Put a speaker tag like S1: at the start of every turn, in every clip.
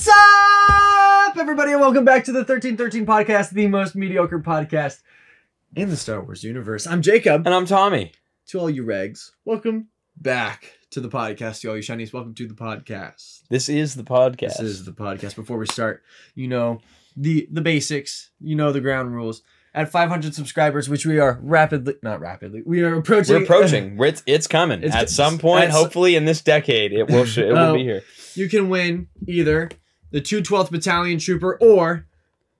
S1: What's up, everybody, and welcome back to the 1313 podcast, the most mediocre podcast in the Star Wars universe. I'm Jacob.
S2: And I'm Tommy.
S1: To all you Regs, welcome back to the podcast. To all you Shinies, welcome to the podcast.
S2: This is the podcast.
S1: This is the podcast. Before we start, you know, the basics, you know the ground rules. At 500 subscribers, which we are not rapidly, we are approaching.
S2: We're approaching. It's coming. At some point, hopefully in this decade, it will be here. You
S1: can win either the 212th Battalion Trooper or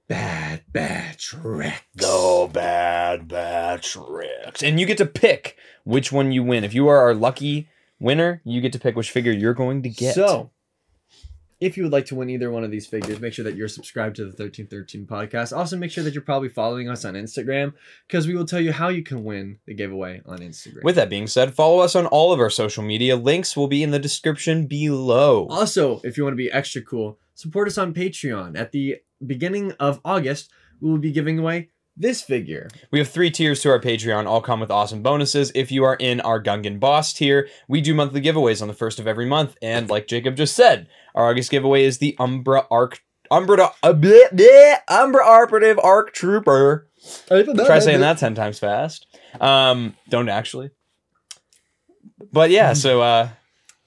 S1: Bad Batch Rex.
S2: The Bad Batch Rex. And you get to pick which one you win. If you are our lucky winner, you get to pick which figure you're going to get.
S1: So, if you would like to win either one of these figures, make sure that you're subscribed to the 1313 podcast. Also, make sure that you're probably following us on Instagram, because we will tell you how you can win the giveaway on Instagram.
S2: With that being said, follow us on all of our social media. Links will be in the description below.
S1: Also, if you want to be extra cool, support us on Patreon. At the beginning of August, we will be giving away this figure.
S2: We have 3 tiers to our Patreon, all come with awesome bonuses. If you are in our Gungan Boss tier, we do monthly giveaways on the 1st of every month. And like Jacob just said, our August giveaway is the Umbra Operative Arc Trooper. Try saying that 10 times fast. Don't actually. But yeah, so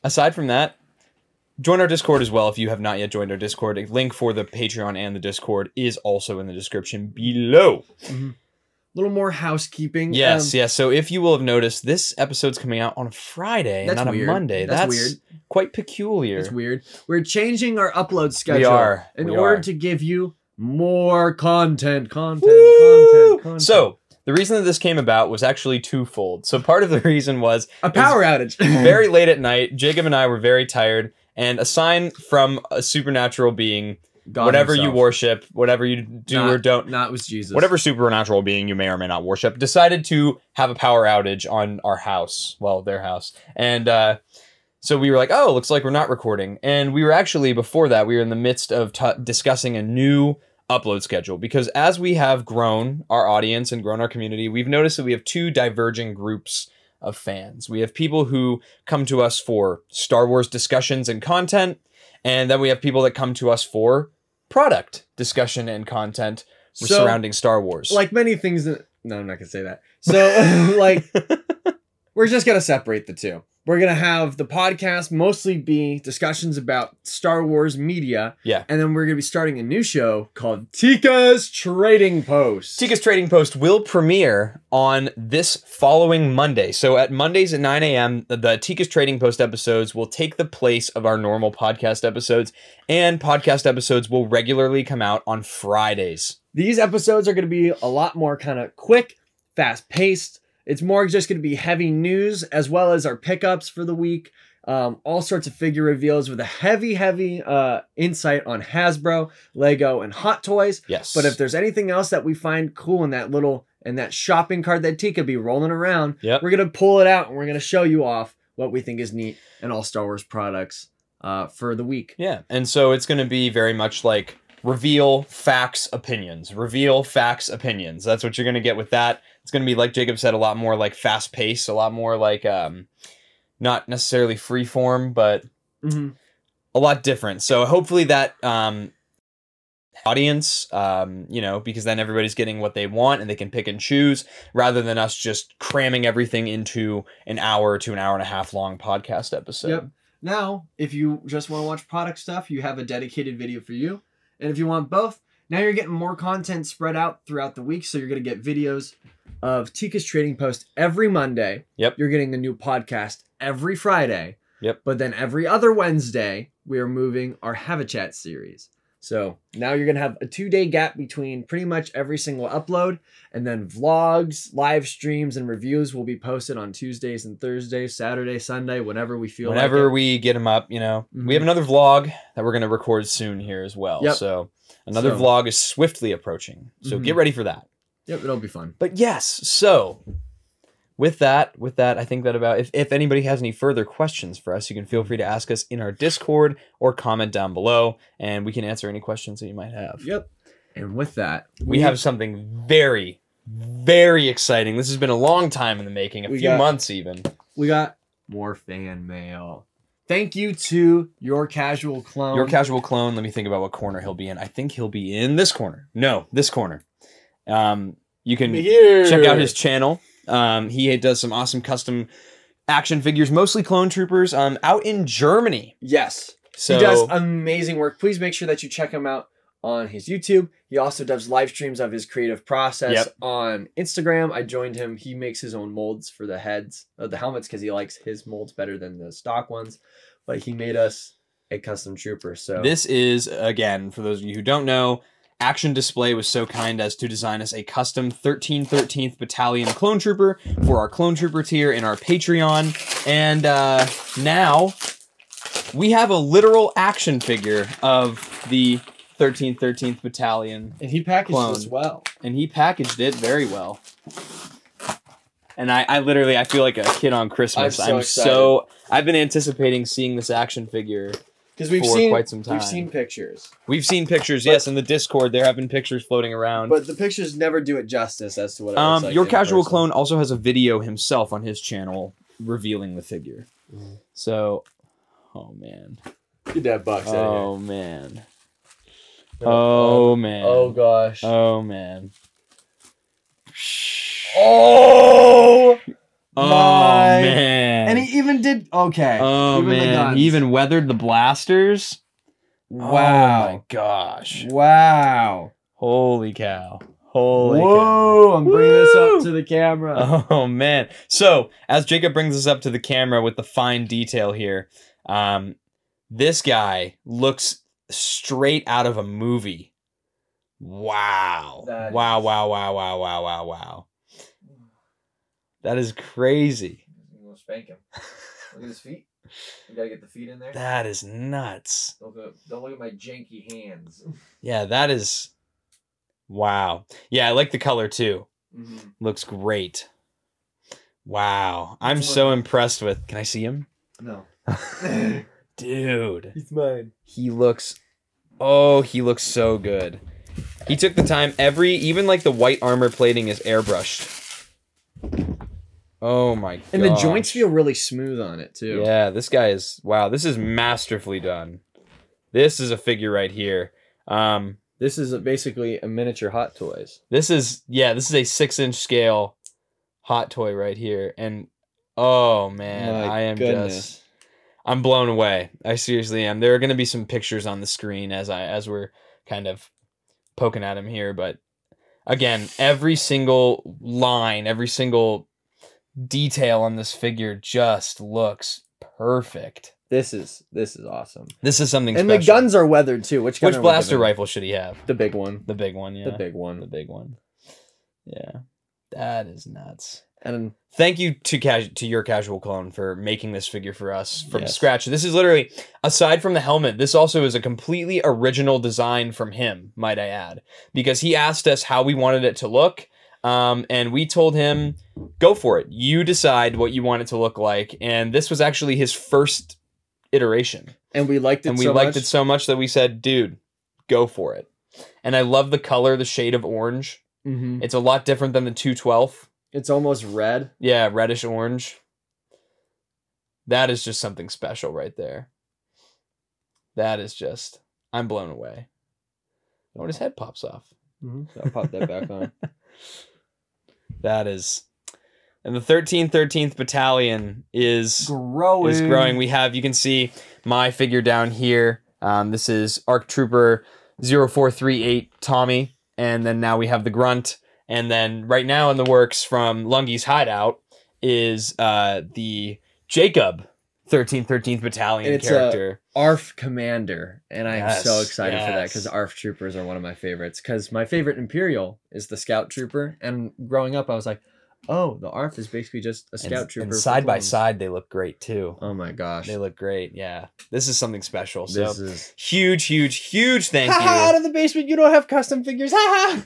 S2: aside from that, join our Discord as well if you have not yet joined our Discord. A link for the Patreon and the Discord is also in the description below.
S1: A little more housekeeping.
S2: Yes, yes. So if you will have noticed, this episode's coming out on a Friday, not a Monday. That's weird. Quite peculiar.
S1: It's weird. We're changing our upload schedule in order to give you more content.
S2: So the reason that this came about was actually twofold. So part of the reason was
S1: a power outage.
S2: Very late at night, Jacob and I were very tired. And a sign from a supernatural being, God whatever himself. You worship, whatever you do or don't.
S1: Not was Jesus.
S2: Whatever supernatural being you may or may not worship, decided to have a power outage on our house. Well, their house. And so we were like, oh, looks like we're not recording. And we were actually, before that, we were in the midst of discussing a new upload schedule. Because as we have grown our audience and grown our community, we've noticed that we have 2 diverging groups of fans. We have people who come to us for Star Wars discussions and content, and then we have people that come to us for product discussion and content surrounding Star Wars.
S1: Like many things that... No, I'm not going to say that. So, like, we're just going to separate the two. We're going to have the podcast mostly be discussions about Star Wars media.
S2: Yeah.
S1: And then we're going to be starting a new show called Tika's Trading Post.
S2: Tika's Trading Post will premiere on this following Monday. So at Mondays at 9 a.m., the Tika's Trading Post episodes will take the place of our normal podcast episodes. And podcast episodes will regularly come out on Fridays.
S1: These episodes are going to be a lot more kind of quick, fast-paced. It's more just going to be heavy news, as well as our pickups for the week. All sorts of figure reveals with a heavy insight on Hasbro, Lego, and Hot Toys.
S2: Yes.
S1: But if there's anything else that we find cool in that shopping cart that Tika be rolling around, we're going to pull it out and we're going to show you off what we think is neat in all Star Wars products for the week.
S2: Yeah, and so it's going to be very much like reveal, facts, opinions. Reveal, facts, opinions. That's what you're going to get with that. It's going to be, like Jacob said, a lot more like fast paced, a lot more like not necessarily free form, but a lot different. So hopefully that audience, you know, because then everybody's getting what they want and they can pick and choose rather than us just cramming everything into an hour to an hour and a half long podcast episode.
S1: Yep. Now, if you just want to watch product stuff, you have a dedicated video for you. And if you want both, now you're getting more content spread out throughout the week. So you're going to get videos of Tika's Trading Post every Monday.
S2: Yep.
S1: You're getting a new podcast every Friday.
S2: Yep.
S1: But then every other Wednesday, we are moving our Have a Chat series. So now you're going to have a 2-day gap between pretty much every single upload. And then vlogs, live streams, and reviews will be posted on Tuesdays and Thursdays, Saturday, Sunday, whenever we feel like it.
S2: Whenever we get them up, you know. We have another vlog that we're going to record soon here as well.
S1: Yep.
S2: So another vlog is swiftly approaching. So get ready for that.
S1: Yep, it'll be fun.
S2: But yes, so with that, I think that about, if anybody has any further questions for us, you can feel free to ask us in our Discord or comment down below, and we can answer any questions that you might have.
S1: Yep. And with that,
S2: we have something very, very exciting. This has been a long time in the making, a few months even.
S1: We got more fan mail. thank you to Your Casual Clone.
S2: Your Casual Clone. Let me think about what corner he'll be in. I think he'll be in this corner. No, this corner. You can check out his channel. He does some awesome custom action figures, mostly clone troopers, out in Germany.
S1: Yes.
S2: So
S1: he does amazing work. Please make sure that you check him out on his YouTube. He also does live streams of his creative process on Instagram. I joined him. He makes his own molds for the heads of the helmets because he likes his molds better than the stock ones. But he made us a custom trooper. So
S2: this is, again, for those of you who don't know, Action Display was so kind as to design us a custom 1313th Battalion Clone Trooper for our Clone Trooper tier in our Patreon. And now we have a literal action figure of the 1313th Battalion.
S1: And he packaged
S2: clone.
S1: this well.
S2: And he packaged it very well. And I literally feel like a kid on Christmas.
S1: I'm so excited.
S2: I've been anticipating seeing this action figure
S1: because
S2: quite some time.
S1: We've seen pictures.
S2: We've seen pictures, yes. In the Discord, there have been pictures floating around.
S1: But the pictures never do it justice as to what it looks like.
S2: Your Casual Clone also has a video himself on his channel revealing the figure. So, oh man.
S1: Get that box out of here.
S2: Oh man. Oh man.
S1: Oh gosh.
S2: Oh man.
S1: Oh
S2: my. Man.
S1: And he even did okay.
S2: Oh
S1: even
S2: man. He even weathered the blasters.
S1: Wow.
S2: Oh my gosh.
S1: Wow.
S2: Holy cow. Holy
S1: Whoa,
S2: cow.
S1: I'm bringing this up to the camera.
S2: Oh man. So, as Jacob brings this up to the camera with the fine detail here, this guy looks straight out of a movie. Wow. Wow. That is crazy.
S1: I'm gonna spank him. Look at his feet. We gotta get the feet in there.
S2: That is nuts.
S1: Don't look at my janky hands.
S2: Yeah, that is... Wow. Yeah, I like the color too. Looks great. Wow. I'm so impressed with... Can I see him?
S1: No.
S2: Dude.
S1: He's mine.
S2: He looks... Oh, he looks so good. He took the time. Even like the white armor plating is airbrushed. Oh my god.
S1: And the joints feel really smooth on it too.
S2: Yeah, this guy is... Wow, this is masterfully done. This is a figure right here.
S1: This is basically a miniature Hot Toys.
S2: This is a 6-inch scale Hot Toy right here. And oh man, I'm blown away. I seriously am. There are going to be some pictures on the screen as we're kind of poking at him here, but again, every single line, every single detail on this figure just looks perfect.
S1: This is awesome.
S2: This is something
S1: and
S2: special.
S1: The guns are weathered too. Which
S2: blaster rifle should he have?
S1: The big one.
S2: The big one, yeah.
S1: The big one.
S2: The big one. Yeah. That is nuts.
S1: And
S2: thank you to Your Casual Clone for making this figure for us from scratch. This is literally, aside from the helmet, this also is a completely original design from him, might I add. Because he asked us how we wanted it to look, and we told him, go for it. You decide what you want it to look like. And this was actually his first iteration.
S1: And we liked it
S2: it so much that we said, dude, go for it. And I love the color, the shade of orange. It's a lot different than the 212.
S1: It's almost red.
S2: Yeah, reddish orange. That is just something special right there. That is just... I'm blown away. Oh, his head pops off.
S1: I'll pop that back on.
S2: That is... And the 1313th Battalion is
S1: growing.
S2: We have, you can see my figure down here. This is ARC Trooper 0438 Tommy. And then now we have the Grunt. And then right now in the works from Lungy's Hideout is the Jacob 1313th Battalion character.
S1: ARF Commander. And I'm so excited for that because ARF Troopers are one of my favorites. Because my favorite Imperial is the Scout Trooper. And growing up, I was like, oh, the ARF is basically just a Scout Trooper.
S2: And side by side, they look great too.
S1: Oh my gosh.
S2: They look great, yeah. This is something special.
S1: This
S2: so
S1: is...
S2: huge thank you.
S1: Out of the basement, you don't have custom figures. Ah!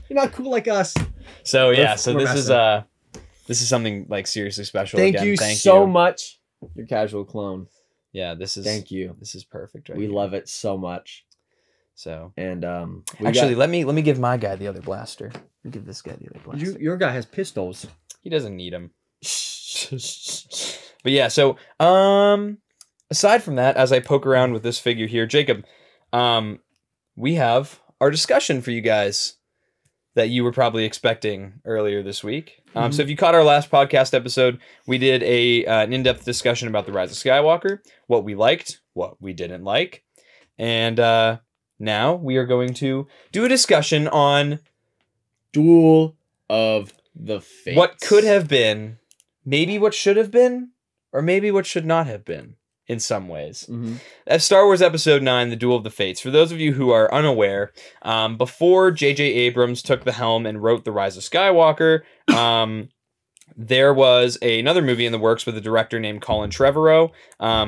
S1: You're not cool like us.
S2: So yeah, this is something like seriously special.
S1: Thank you so much. Your Casual Clone.
S2: Yeah, this is...
S1: Thank you.
S2: This is perfect
S1: We love it so much.
S2: So...
S1: And
S2: actually, let me give my guy the other blaster. Let me give this guy the other blaster.
S1: Your guy has pistols.
S2: He doesn't need them. But yeah, so aside from that, as I poke around with this figure here, Jacob, we have our discussion for you guys that you were probably expecting earlier this week. So if you caught our last podcast episode, we did an in-depth discussion about the Rise of Skywalker, what we liked, what we didn't like, and now we are going to do a discussion on
S1: Duel of the Fates.
S2: What could have been, maybe what should have been, or maybe what should not have been in some ways. As Star Wars Episode 9, The Duel of the Fates. For those of you who are unaware, before J.J. Abrams took the helm and wrote The Rise of Skywalker, there was another movie in the works with a director named Colin Trevorrow.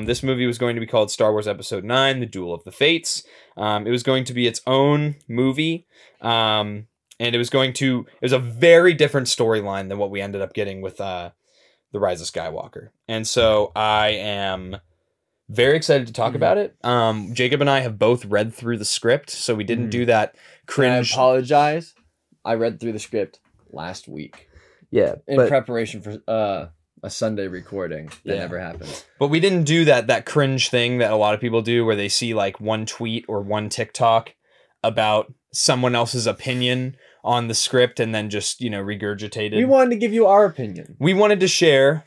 S2: This movie was going to be called Star Wars Episode 9, The Duel of the Fates. It was going to be its own movie. And it was a very different storyline than what we ended up getting with The Rise of Skywalker. And so I am very excited to talk about it. Jacob and I have both read through the script, so we didn't do that cringe.
S1: I apologize. I read through the script last week.
S2: Yeah.
S1: In preparation for a Sunday recording. That never happened.
S2: But we didn't do that cringe thing that a lot of people do where they see like one tweet or one TikTok about someone else's opinion on the script and then just, regurgitate it.
S1: We wanted to give you our opinion.
S2: We wanted to share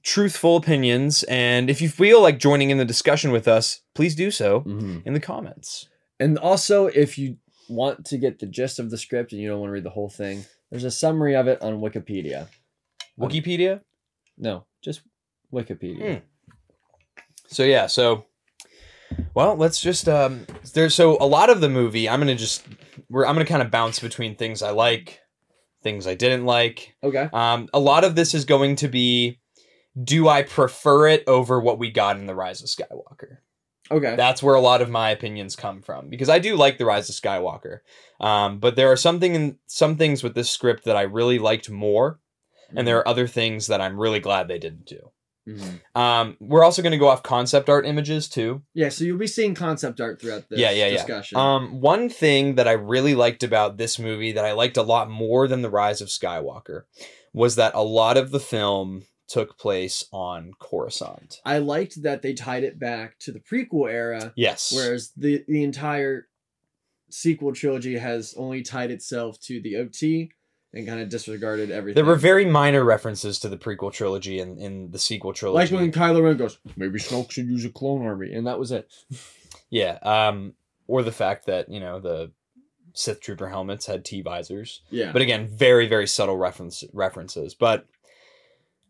S2: truthful opinions, and if you feel like joining in the discussion with us, please do so in the comments.
S1: And also, if you want to get the gist of the script and you don't want to read the whole thing, there's a summary of it on Wikipedia.
S2: Wikipedia?
S1: No, just Wikipedia.
S2: So well, let's just so a lot of the movie I'm gonna kind of bounce between things I like, things I didn't like.
S1: Okay.
S2: A lot of this is going to be, do I prefer it over what we got in The Rise of Skywalker?
S1: Okay.
S2: That's where a lot of my opinions come from, because I do like The Rise of Skywalker. But there are some things with this script that I really liked more, and there are other things that I'm really glad they didn't do. We're also going to go off concept art images too.
S1: Yeah, so you'll be seeing concept art throughout this discussion.
S2: One thing that I really liked about this movie that I liked a lot more than The Rise of Skywalker was that a lot of the film took place on Coruscant.
S1: I liked that they tied it back to the prequel era.
S2: Yes.
S1: Whereas the entire sequel trilogy has only tied itself to the OT and kind of disregarded everything.
S2: There were very minor references to the prequel trilogy in the sequel trilogy.
S1: Like when Kylo Ren goes, maybe Snoke should use a clone army, and that was it.
S2: Yeah. Or the fact that, the Sith Trooper helmets had T-visors.
S1: Yeah.
S2: But again, very, very subtle references. But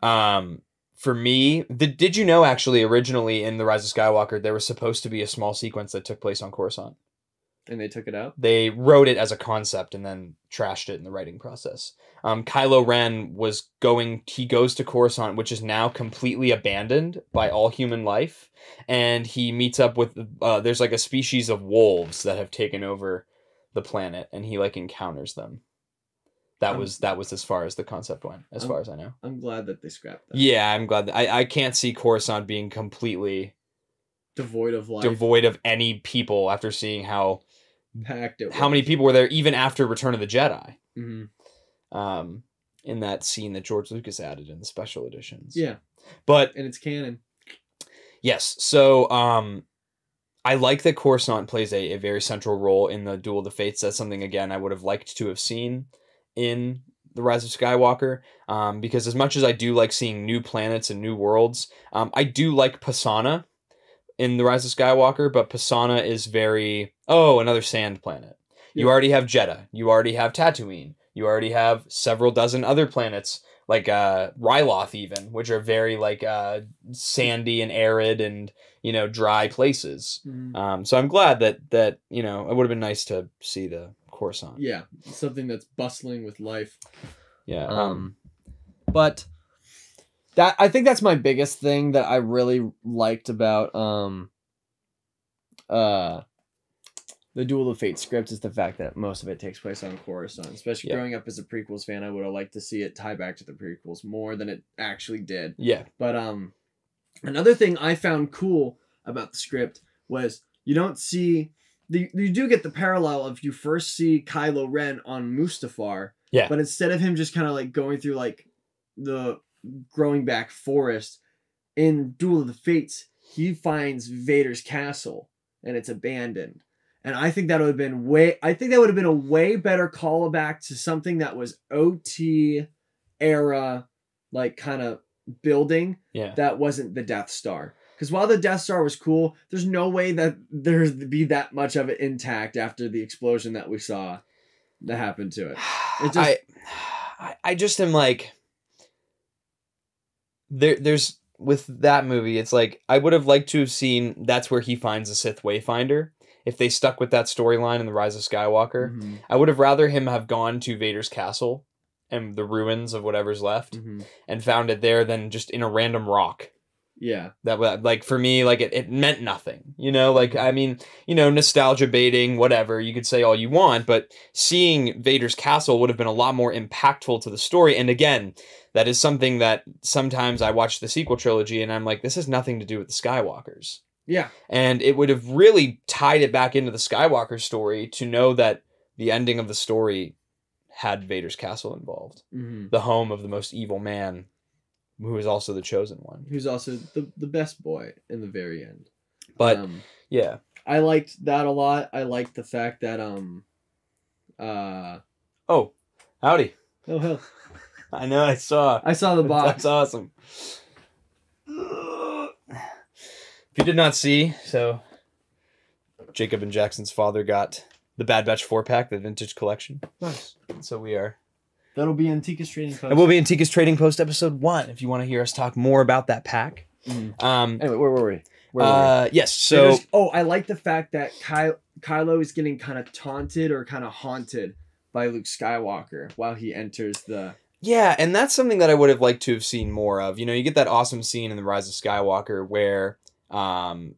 S2: for me, did you know actually originally in The Rise of Skywalker there was supposed to be a small sequence that took place on Coruscant?
S1: And they took it out?
S2: They wrote it as a concept and then trashed it in the writing process. Kylo Ren goes to Coruscant, which is now completely abandoned by all human life, and he meets up with there's like a species of wolves that have taken over the planet, and he like encounters them. That was as far as the concept went, as far as I know.
S1: I'm glad that they scrapped that.
S2: Yeah, I'm glad that I can't see Coruscant being completely
S1: devoid of life,
S2: devoid of any people after seeing how
S1: packed it was.
S2: How many people were there even after Return of the Jedi? In that scene that George Lucas added in the special editions.
S1: Yeah.
S2: And
S1: it's canon.
S2: Yes. So I like that Coruscant plays a very central role in the Duel of the Fates. That's something, again, I would have liked to have seen in The Rise of Skywalker, because as much as I do like seeing new planets and new worlds, I do like Pisana in The Rise of Skywalker, but Pisana is very, another sand planet. Yeah. You already have Jeddah. You already have Tatooine. You already have several dozen other planets, like Ryloth even, which are very like sandy and arid and, dry places. So I'm glad that it would have been nice to see the Coruscant.
S1: Yeah, something that's bustling with life.
S2: Yeah.
S1: But that, I think that's my biggest thing that I really liked about the Duel of Fate script, is the fact that most of it takes place on Coruscant. Especially growing up as a prequels fan, I would have liked to see it tie back to the prequels more than it actually did.
S2: Yeah.
S1: But another thing I found cool about the script was you don't see you do get the parallel of you first see Kylo Ren on Mustafar.
S2: Yeah.
S1: But instead of him just kind of like going through like the growing back forest, in Duel of the Fates, he finds Vader's castle and it's abandoned. And I think that would have been a way better callback to something that was OT era, like kind of building.
S2: Yeah.
S1: That wasn't the Death Star. Because while the Death Star was cool, there's no way that there'd be that much of it intact after the explosion that we saw that happened to it.
S2: I just am like, there's with that movie, it's like I would have liked to have seen that's where he finds the Sith Wayfinder. If they stuck with that storyline in the Rise of Skywalker, I would have rather him have gone to Vader's castle and the ruins of whatever's left and found it there than just in a random rock.
S1: Yeah.
S2: That, like, for me, like, it meant nothing, you know? Like, I mean, you know, nostalgia baiting, whatever, you could say all you want, but seeing Vader's castle would have been a lot more impactful to the story. And again, that is something that sometimes I watch the sequel trilogy and I'm like, this has nothing to do with the Skywalkers.
S1: Yeah.
S2: And it would have really tied it back into the Skywalker story to know that the ending of the story had Vader's castle involved. The home of the most evil man, who is also the chosen one. Who's
S1: also the best boy in the very end.
S2: But, yeah.
S1: I liked that a lot. I liked the fact that,
S2: oh, howdy.
S1: Oh, hell.
S2: I know, I saw
S1: the box.
S2: That's awesome. If you did not see, so Jacob and Jackson's father got the Bad Batch 4-pack, the vintage collection.
S1: Nice.
S2: So we are.
S1: That'll be in Tika's Trading Post.
S2: It will be in Tika's Trading Post episode 1 if you want to hear us talk more about that pack.
S1: Anyway, where were we?
S2: Yes, so...
S1: I like the fact that Kylo is getting kind of taunted or kind of haunted by Luke Skywalker while he enters the...
S2: Yeah, and that's something that I would have liked to have seen more of. You know, you get that awesome scene in The Rise of Skywalker where Kylo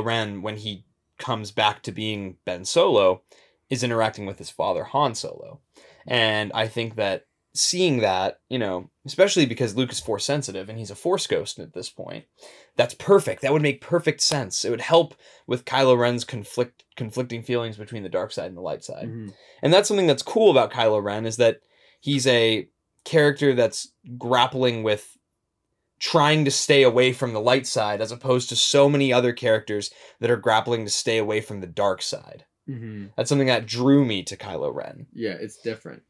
S2: Ren, when he comes back to being Ben Solo, is interacting with his father, Han Solo. And I think that seeing that, you know, especially because Luke is Force sensitive and he's a Force ghost at this point, that's perfect. That would make perfect sense. It would help with Kylo Ren's conflicting feelings between the dark side and the light side. And that's something that's cool about Kylo Ren, is that he's a character that's grappling with trying to stay away from the light side, as opposed to so many other characters that are grappling to stay away from the dark side. That's something that drew me to Kylo Ren.
S1: Yeah, it's different.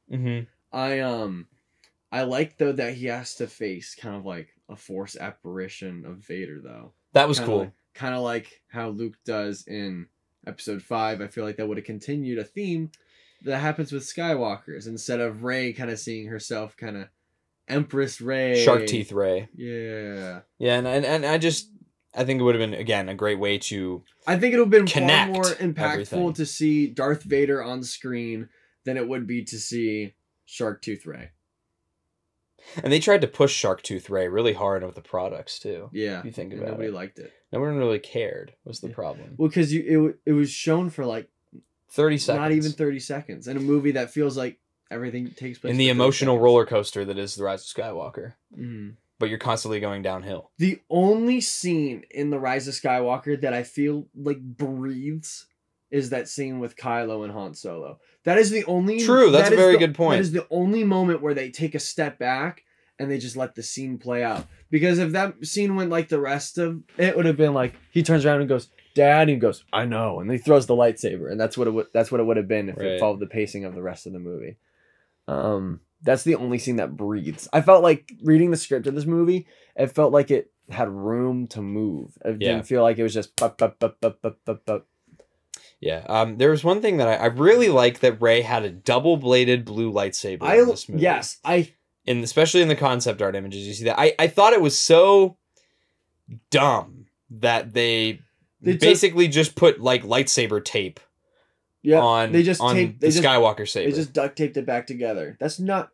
S1: I like, though, that he has to face kind of like a Force apparition of Vader, though.
S2: That was cool.
S1: Kind of like how Luke does in episode 5. I feel like that would have continued a theme that happens with Skywalkers, instead of Rey kind of seeing herself kind of Empress Rey.
S2: Shark Teeth Rey.
S1: Yeah.
S2: Yeah, and I think it would have been, again, a great way to
S1: I think it would have been far more impactful
S2: everything.
S1: to see Darth Vader on screen than it would be to see Shark Tooth Rey.
S2: And they tried to push Shark Tooth Rey really hard with the products, too.
S1: Yeah.
S2: If you think about
S1: nobody liked it.
S2: No one really cared, was the problem.
S1: Well, because it was shown for like
S2: 30 seconds.
S1: Not even 30 seconds. In a movie that feels like everything takes place
S2: in the emotional roller coaster that is The Rise of Skywalker. But you're constantly going downhill.
S1: The only scene in The Rise of Skywalker that I feel like breathes is that scene with Kylo and Han Solo. That is the only...
S2: True, that's a very good point.
S1: That is the only moment where they take a step back and they just let the scene play out. Because if that scene went like the rest of it, would have been like, he turns around and goes, Dad, and he goes, I know, and he throws the lightsaber, and that's what it would have been if it followed the pacing of the rest of the movie. That's the only scene that breathes. I felt like reading the script of this movie, it felt like it had room to move. It didn't feel like it was just
S2: Yeah. There was one thing that I really like, that Rey had a double-bladed blue lightsaber in this movie.
S1: Yes,
S2: especially in the concept art images, you see that. I thought it was so dumb that they basically just put like lightsaber tape on the Skywalker saber.
S1: They just duct taped it back together. That's not...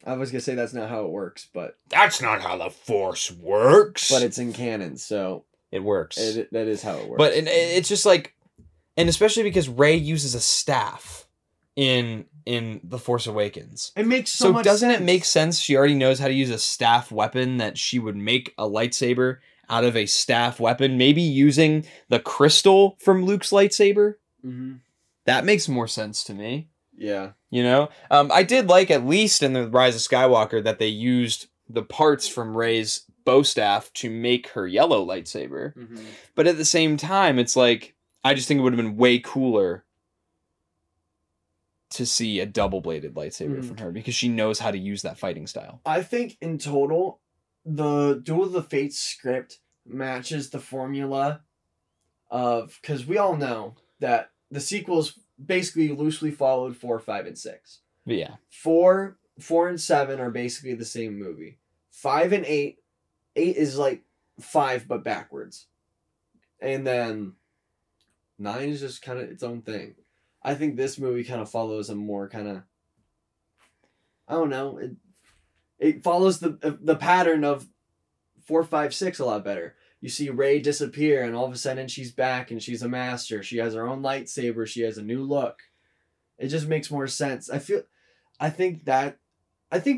S1: I was going to say that's not how it works, but...
S2: That's not how the Force works!
S1: But it's in canon, so...
S2: It works.
S1: That is how it works.
S2: But it's just like... And especially because Rey uses a staff in The Force Awakens.
S1: It makes so much
S2: doesn't
S1: sense.
S2: It make sense she already knows how to use a staff weapon, that she would make a lightsaber out of a staff weapon, maybe using the crystal from Luke's lightsaber? That makes more sense to me.
S1: Yeah.
S2: You know? I did like, at least in The Rise of Skywalker, that they used the parts from Rey's bow staff to make her yellow lightsaber.
S1: Mm-hmm.
S2: But at the same time, it's like, I just think it would have been way cooler to see a double-bladed lightsaber from her, because she knows how to use that fighting style.
S1: I think in total, the Duel of the Fates script matches the formula of, because we all know that the sequels basically loosely followed 4, 5, and 6.
S2: But yeah.
S1: 4 and 7 are basically the same movie. 5 and 8 is like 5 but backwards. And then 9 is just kind of its own thing. I think this movie kind of follows a more kind of, I don't know, it follows the pattern of 4, 5, 6 a lot better. You see Rey disappear, and all of a sudden she's back, and she's a master. She has her own lightsaber. She has a new look. It just makes more sense. I think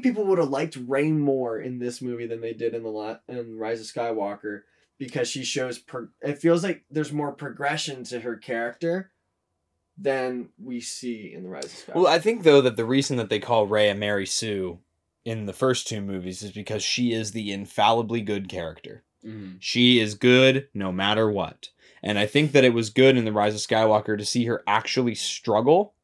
S1: people would have liked Rey more in this movie than they did in Rise of Skywalker, because she shows it feels like there's more progression to her character than we see in the Rise of Skywalker.
S2: Well, I think, though, that the reason that they call Rey a Mary Sue in the first 2 movies is because she is the infallibly good character.
S1: Mm-hmm.
S2: She is good no matter what. And I think that it was good in the Rise of Skywalker to see her actually struggle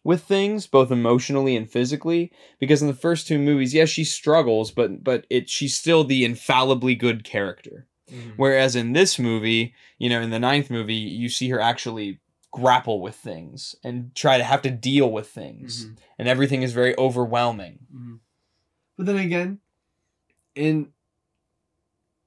S2: with things, both emotionally and physically, because in the first 2 movies, yes, she struggles, but she's still the infallibly good character.
S1: Mm-hmm.
S2: Whereas in this movie, in the 9th movie, you see her actually grapple with things and try to have to deal with things.
S1: Mm-hmm.
S2: And everything is very overwhelming.
S1: Mm-hmm. But then again, in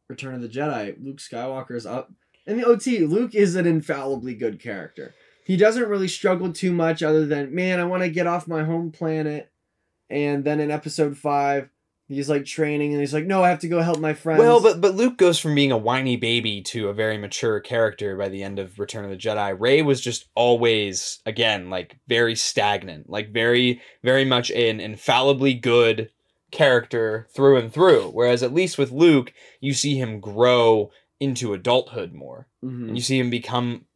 S1: Return of the Jedi, Luke Skywalker is up. In the OT, Luke is an infallibly good character. He doesn't really struggle too much other than, man, I want to get off my home planet. And then in episode 5, he's like training and he's like, no, I have to go help my friends.
S2: Well, but Luke goes from being a whiny baby to a very mature character by the end of Return of the Jedi. Rey was just always, again, like very stagnant, like very, very much an infallibly good character through and through. Whereas at least with Luke, you see him grow into adulthood more.
S1: Mm-hmm.
S2: And you see him become,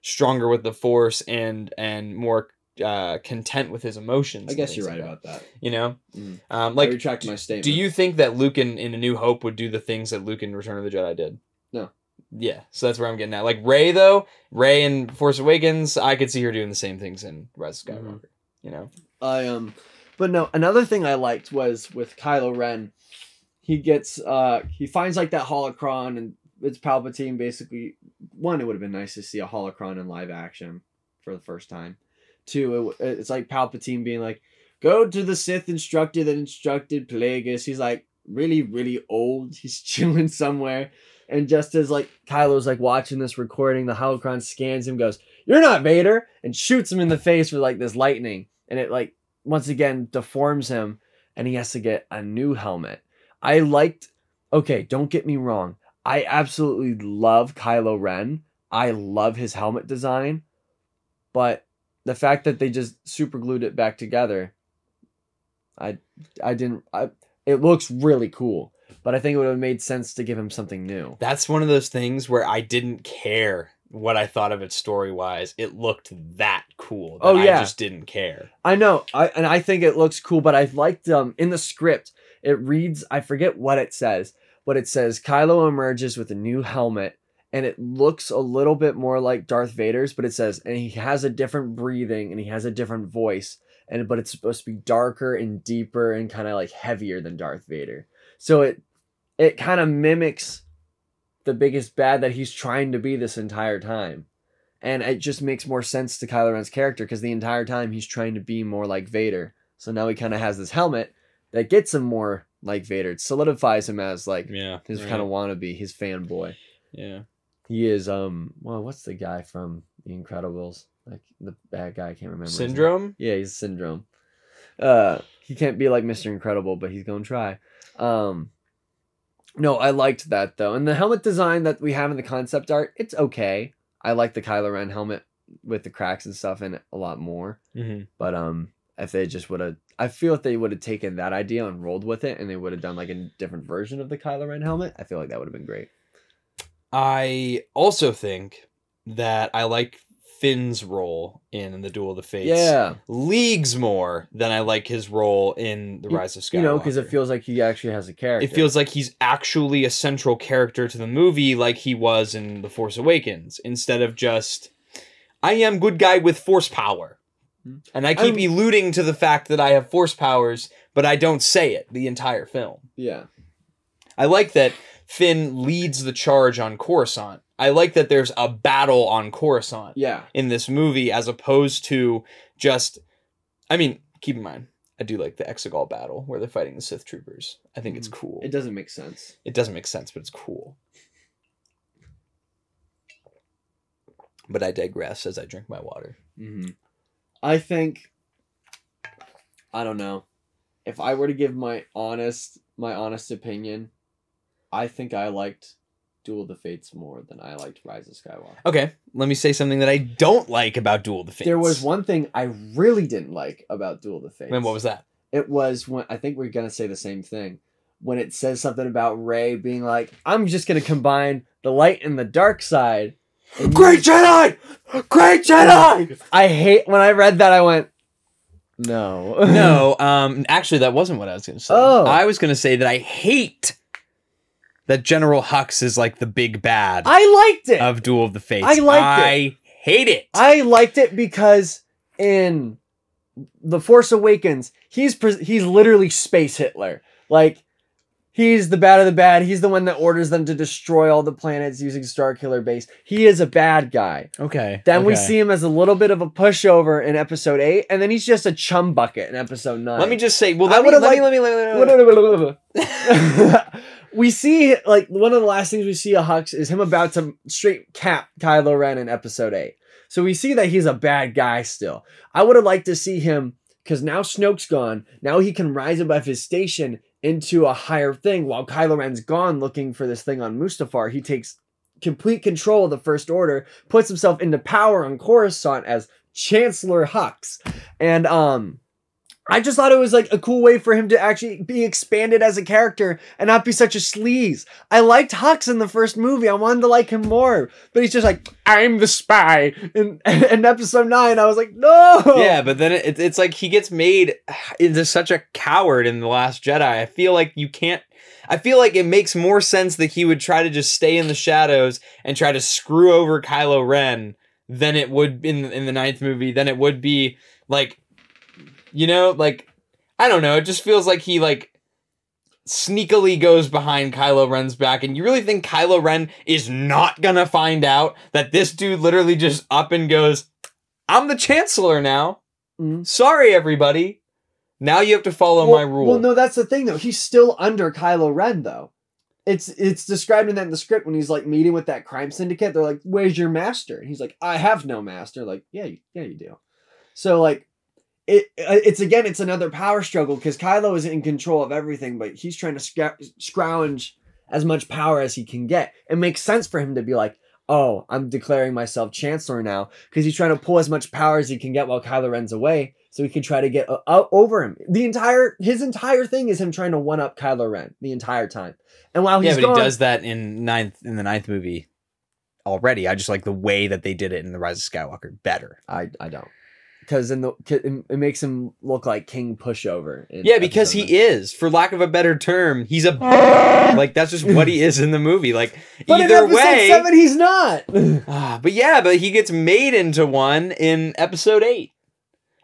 S2: stronger with the Force and more content with his emotions.
S1: I guess you're right about that.
S2: Mm-hmm.
S1: I retract my statement.
S2: Do you think that Luke in A New Hope would do the things that Luke in Return of the Jedi did?
S1: No.
S2: Yeah, so that's where I'm getting at. Like Rey, though, Rey in Force Awakens, I could see her doing the same things in Rise of Skywalker.
S1: But no, another thing I liked was with Kylo Ren. He gets he finds like that holocron, and it's Palpatine basically. 1, it would have been nice to see a holocron in live action for the first time. 2, it's like Palpatine being like, go to the Sith instructor that instructed Plagueis. He's like really, really old. He's chilling somewhere. And just as like Kylo's like watching this recording, the holocron scans him, goes, you're not Vader, and shoots him in the face with like this lightning. And it like once again deforms him, and he has to get a new helmet. Okay, don't get me wrong. I absolutely love Kylo Ren. I love his helmet design. But the fact that they just super glued it back together, it looks really cool. But I think it would have made sense to give him something new.
S2: That's one of those things where I didn't care what I thought of it story-wise. It looked that cool that I just didn't care.
S1: I know. I think it looks cool, but I liked in the script, it reads, I forget what it says, but it says Kylo emerges with a new helmet, and it looks a little bit more like Darth Vader's, but it says, and he has a different breathing and he has a different voice, but it's supposed to be darker and deeper and kind of like heavier than Darth Vader. So it kind of mimics the biggest bad that he's trying to be this entire time. And it just makes more sense to Kylo Ren's character because the entire time he's trying to be more like Vader. So now he kind of has this helmet that gets him more like Vader. It solidifies him as like his kind of wannabe, his fanboy.
S2: Yeah.
S1: He is, what's the guy from The Incredibles? Like the bad guy, I can't remember.
S2: Syndrome?
S1: Yeah, he's Syndrome. He can't be like Mr. Incredible, but he's gonna try. No, I liked that though. And the helmet design that we have in the concept art, it's okay. I like the Kylo Ren helmet with the cracks and stuff in it a lot more.
S2: Mm-hmm.
S1: But if they just would have, I feel if they would have taken that idea and rolled with it, and they would have done like a different version of the Kylo Ren helmet, I feel like that would have been great.
S2: I also think that I like Finn's role in the Duel of the Fates.
S1: Yeah.
S2: Leagues more than I like his role in the Rise of Skywalker.
S1: You know, because it feels like he actually has a character.
S2: It feels like he's actually a central character to the movie, like he was in The Force Awakens, instead of just, I am good guy with force power. And I keep alluding to the fact that I have force powers, but I don't say it the entire film.
S1: Yeah.
S2: I like that Finn leads the charge on Coruscant. I like that there's a battle on Coruscant in this movie, as opposed to just, I mean, keep in mind, I do like the Exegol battle where they're fighting the Sith troopers. I think it's cool.
S1: It doesn't make sense.
S2: It doesn't make sense, but it's cool. But I digress as I drink my water.
S1: I think, I don't know, if I were to give my honest opinion, I think I liked Duel of the Fates more than I liked Rise of Skywalker.
S2: Okay, let me say something that I don't like about Duel of the Fates.
S1: There was one thing I really didn't like about Duel of the Fates.
S2: And what was that?
S1: It was when, I think we're going to say the same thing, when it says something about Rey being like, I'm just going to combine the light and the dark side.
S2: Great Jedi! Great Jedi!
S1: I hate, when I read that, I went, no.
S2: No, actually, that wasn't what I was going to say.
S1: Oh.
S2: I was going to say that I hate that General Hux is like the big bad.
S1: I liked it.
S2: Of Duel of the Fates.
S1: I
S2: hate it.
S1: I liked it because in The Force Awakens, he's literally Space Hitler. Like, he's the bad of the bad. He's the one that orders them to destroy all the planets using Starkiller Base. He is a bad guy.
S2: Okay.
S1: Then we see him as a little bit of a pushover in Episode 8, and then he's just a chum bucket in Episode 9.
S2: Let me just say, well,
S1: let me we see, like, one of the last things we see of Hux is him about to straight cap Kylo Ren in Episode 8. So we see that he's a bad guy still. I would have liked to see him, because now Snoke's gone, now he can rise above his station into a higher thing. While Kylo Ren's gone looking for this thing on Mustafar, he takes complete control of the First Order, puts himself into power on Coruscant as Chancellor Hux. And, I just thought it was like a cool way for him to actually be expanded as a character and not be such a sleaze. I liked Hux in the first movie. I wanted to like him more, but he's just like, I'm the spy. In Episode 9, I was like, no.
S2: Yeah, but then it's like he gets made into such a coward in The Last Jedi. I feel like it makes more sense that he would try to just stay in the shadows and try to screw over Kylo Ren than it would in the ninth movie, than it would be like, you know, like, I don't know. It just feels like he, like, sneakily goes behind Kylo Ren's back. And you really think Kylo Ren is not gonna find out that this dude literally just up and goes, I'm the Chancellor now. Sorry, everybody. Now you have to follow my rule.
S1: Well, no, that's the thing, though. He's still under Kylo Ren, though. It's described in that in the script when he's, like, meeting with that crime syndicate. They're like, where's your master? And he's like, I have no master. Like, yeah, you do. So, like, it's another power struggle because Kylo is in control of everything, but he's trying to scrounge as much power as he can get. It makes sense for him to be like, oh, I'm declaring myself Chancellor now, because he's trying to pull as much power as he can get while Kylo Ren's away, so he can try to get over him. His entire thing is him trying to one up Kylo Ren the entire time. And while he's
S2: gone, he does that in the ninth movie already. I just like the way that they did it in The Rise of Skywalker better.
S1: I don't. Because it makes him look like King Pushover.
S2: Yeah, because he is, for lack of a better term, he's a like that's just what he is in the movie. Like,
S1: but
S2: either
S1: in Episode 7, he's not.
S2: but he gets made into one in Episode 8,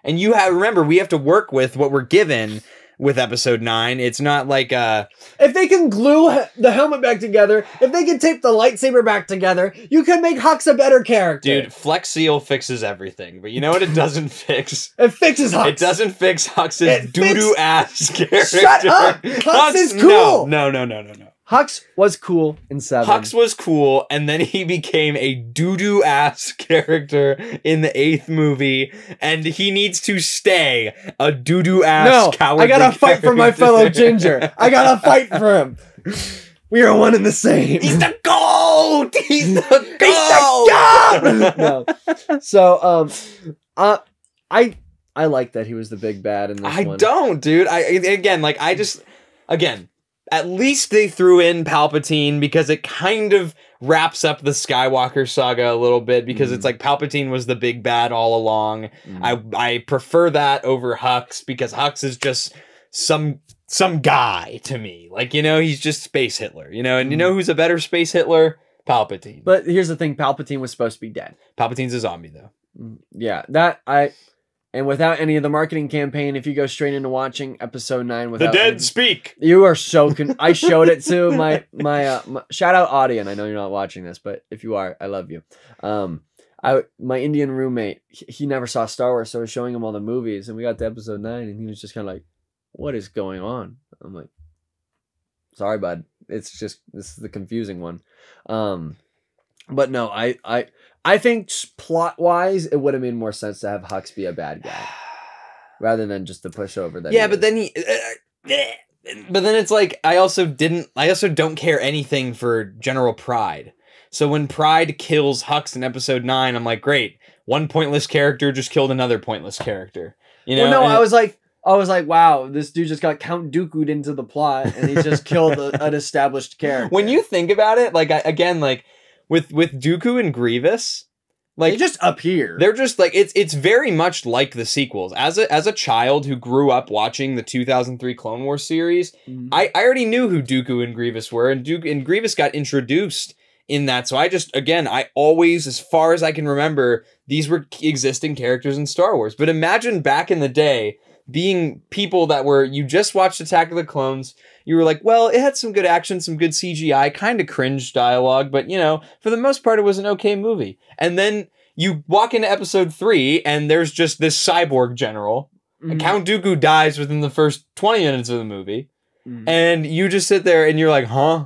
S2: and remember we have to work with what we're given with Episode 9. It's not like
S1: if they can glue the helmet back together, if they can tape the lightsaber back together, you can make Hux a better character.
S2: Dude, Flex Seal fixes everything, but you know what it doesn't fix?
S1: It fixes Hux.
S2: It doesn't fix Hux's doo-doo ass character.
S1: Shut up! Hux is cool!
S2: No.
S1: Hux was cool in 7.
S2: Hux was cool, and then he became a doo-doo ass character in the 8th movie, and he needs to stay a doo-doo ass cowardly
S1: I gotta fight for my fellow Ginger. I gotta fight for him. We are one and the same.
S2: He's the GOAT! He's the GOAT!
S1: No. So, I like that he was the big bad in this one.
S2: I don't, dude. Again, at least they threw in Palpatine because it kind of wraps up the Skywalker saga a little bit because it's like Palpatine was the big bad all along. I prefer that over Hux because Hux is just some guy to me. Like, you know, he's just Space Hitler, you know, and you know who's a better Space Hitler? Palpatine.
S1: But here's the thing, Palpatine was supposed to be dead.
S2: Palpatine's a zombie though.
S1: Yeah, and without any of the marketing campaign, if you go straight into watching episode 9 without
S2: the dead speak.
S1: You are so I showed it to my shout out Audion. I know you're not watching this, but if you are, I love you. My Indian roommate, he never saw Star Wars, so I was showing him all the movies, and we got to episode 9, and he was just kind of like, "What is going on?" I'm like, "Sorry, bud. It's just this is the confusing one." But no, I think plot wise, it would have made more sense to have Hux be a bad guy rather than just the pushover that.
S2: Yeah, but then but then it's like I also don't care anything for General Pride. So when Pride kills Hux in episode 9, I'm like, great, one pointless character just killed another pointless character. You know?
S1: Well, no, I was like, wow, this dude just got Count Dooku'd into the plot, and he just killed an established character.
S2: When you think about it, like with Dooku and Grievous, like
S1: they just appear.
S2: They're just like it's very much like the sequels. As a child who grew up watching the 2003 Clone Wars series, I already knew who Dooku and Grievous were, and Grievous got introduced in that. So I always, as far as I can remember, these were existing characters in Star Wars. But imagine back in the day being people that were, you just watched Attack of the Clones, you were like, well, it had some good action, some good CGI, kind of cringe dialogue, but you know, for the most part, it was an okay movie. And then you walk into episode 3 and there's just this cyborg general. And Count Dooku dies within the first 20 minutes of the movie. And you just sit there and you're like, huh?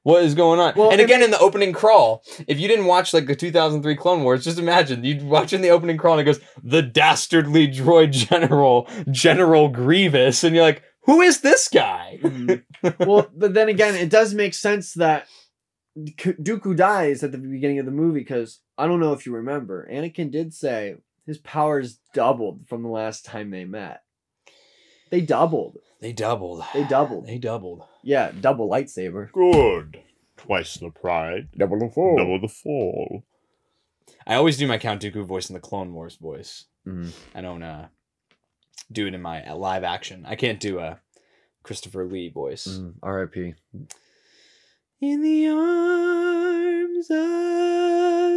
S2: What is going on? Well, and again, in the opening crawl, if you didn't watch like the 2003 Clone Wars, just imagine you'd watch in the opening crawl and it goes, the dastardly droid General Grievous. And you're like, who is this guy?
S1: Well, but then again, it does make sense that Dooku dies at the beginning of the movie because I don't know if you remember, Anakin did say his powers doubled from the last time they met. They doubled.
S2: They doubled.
S1: Yeah, double lightsaber.
S3: Good. Twice the pride.
S1: Double the fall.
S3: Double the fall.
S2: I always do my Count Dooku voice in the Clone Wars voice. I don't do it in my live action. I can't do a Christopher Lee voice.
S1: R.I.P.
S2: In the arms of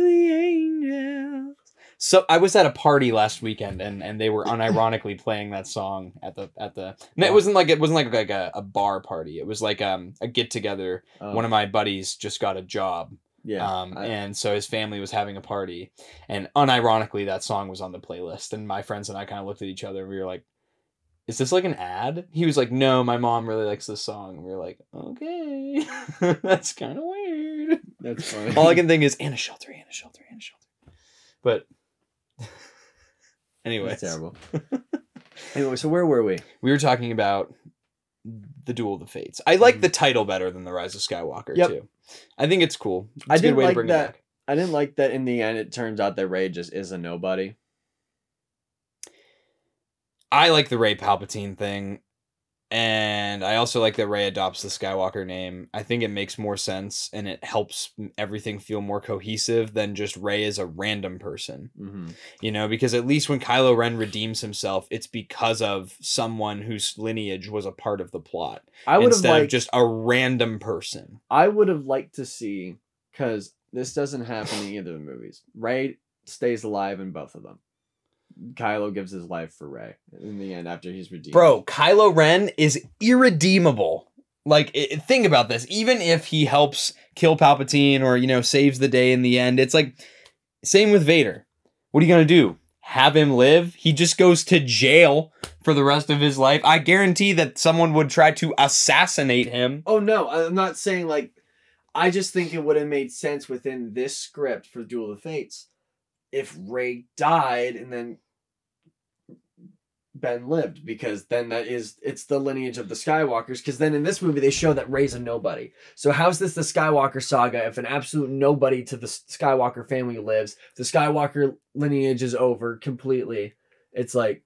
S2: the angels. So I was at a party last weekend and they were unironically playing that song at the it wasn't like a bar party. It was like a get together. One of my buddies just got a job.
S1: Yeah.
S2: And so his family was having a party and unironically that song was on the playlist and my friends and I kind of looked at each other and we were like, is this like an ad? He was like, no, my mom really likes this song. And we were like, okay. That's kind of weird.
S1: That's funny.
S2: All I can think is Anna Shelter. But anyway,
S1: that's terrible. Anyway, so where were we?
S2: We were talking about the Duel of the Fates. I like the title better than the Rise of Skywalker too. I think it's cool. It's a good way to bring it back.
S1: I didn't like that in the end. It turns out that Rey just is a nobody.
S2: I like the Rey Palpatine thing. And I also like that Rey adopts the Skywalker name. I think it makes more sense and it helps everything feel more cohesive than just Rey as a random person. You know, because at least when Kylo Ren redeems himself, it's because of someone whose lineage was a part of the plot. Instead of just a random person.
S1: I would have liked to see, because this doesn't happen in either of the movies. Rey stays alive in both of them. Kylo gives his life for Rey in the end after he's redeemed.
S2: Bro, Kylo Ren is irredeemable. Like, think about this. Even if he helps kill Palpatine or, you know, saves the day in the end, it's like, same with Vader. What are you going to do? Have him live? He just goes to jail for the rest of his life. I guarantee that someone would try to assassinate him.
S1: Oh, no. I'm not saying, like, I just think it would have made sense within this script for Duel of the Fates if Rey died and then Ben lived, because then it's the lineage of the Skywalkers, because then in this movie they show that Rey's a nobody. So how's this the Skywalker saga if an absolute nobody to the Skywalker family lives, the Skywalker lineage is over completely? It's like,